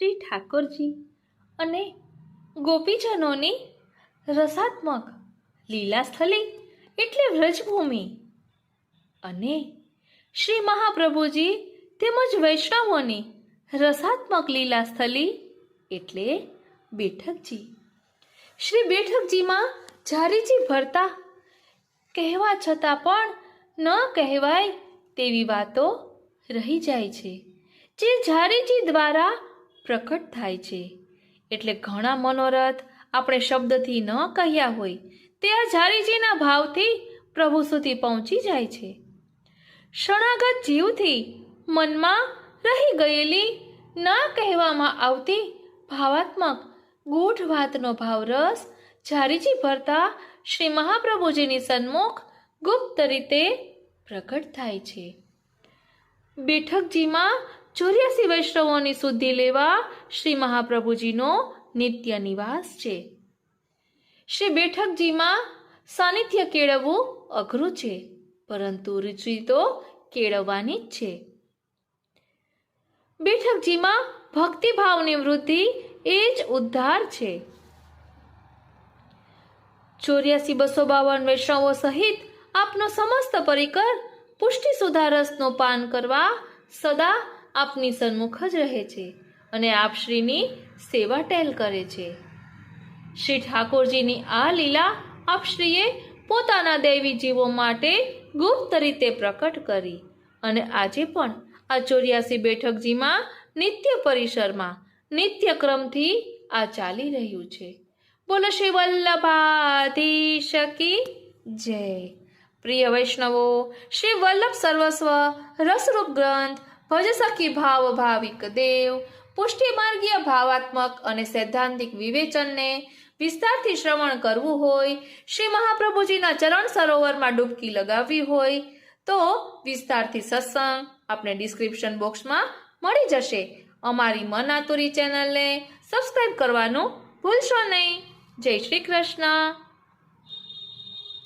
શ્રી ઠાકોરજી અને ગોપીજનોની રસાત્મક લીલાસ્થલી એટલે વ્રજભૂમિ અને શ્રી મહાપ્રભુજી તેમજ વૈષ્ણવોની રસાત્મક લીલાસ્થલી એટલે બેઠકજી. શ્રી બેઠકજીમાં ઝારીજી ભરતા કહેવા છતાં પણ ન કહેવાય તેવી વાતો રહી જાય છે, જે ઝારીજી દ્વારા પ્રકટ થાય છે. એટલે ઘણા મનોરથ આપણે શબ્દથી ન કહ્યા હોય તે આ ઝારીજીના ભાવથી પ્રભુ સુધી પહોંચી જાય છે. શરણાગત જીવથી મનમાં રહી ગયેલી ના કહેવામાં આવતી ભાવાત્મક ગૂઢ વાતનો ભાવરસ ઝારીજી ભરતા શ્રી મહાપ્રભુજીની સન્મુખ ગુપ્ત રીતે પ્રગટ થાય છે. બેઠકજીમાં 84 વૈષ્ણવોની શુદ્ધિ લેવા શ્રી મહાપ્રભુજીનો નિત્ય નિવાસ છે. શ્રી બેઠકજીમાં સાનિધ્ય કેળવવું અઘરું છે, પરંતુ રુચિ તો કેળવવાની જ છે. બેઠકજીમાં ભક્તિભાવની વૃદ્ધિ એ જ ઉદ્ધાર છે. 84,252 વૈષ્ણવો સહિત આપનો સમસ્ત પરિકર પુષ્ટિ સુધારસનું પાન કરવા સદા આપની સન્મુખ જ રહે છે અને આપ શ્રીની સેવા ટેલ કરે છે. શ્રી ઠાકોરજીની આ લીલા આપ શ્રીએ પોતાના દૈવી જીવો માટે ગુપ્ત રીતે પ્રકટ કરી અને આજે પણ આ 84 બેઠકજીમાં નિત્ય પરિસરમાં નિત્ય ક્રમથી આ ચાલી રહ્યું છે. બોલો શ્રી વલ્લભાધીશ કી જય. પ્રિય વૈષ્ણવો, શ્રી વલ્લભ સર્વસ્વ રસરૂપ ગ્રંથ ભજ સખી ભાવ ભાવિક દેવ પુષ્ટિ માર્ગીય ભાવાત્મક અને સૈદ્ધાંતિક વિવેચનને વિસ્તારથી શ્રવણ કરવું હોય, શ્રી મહાપ્રભુજીના ચરણ સરોવરમાં ડૂબકી લગાવવી હોય તો વિસ્તારથી સત્સંગ આપને ડિસ્ક્રિપ્શન બોક્સમાં મળી જશે. અમારી મન આતુરી ચેનલને સબસ્ક્રાઈબ કરવાનું ભૂલશો નહીં. જય શ્રી કૃષ્ણ.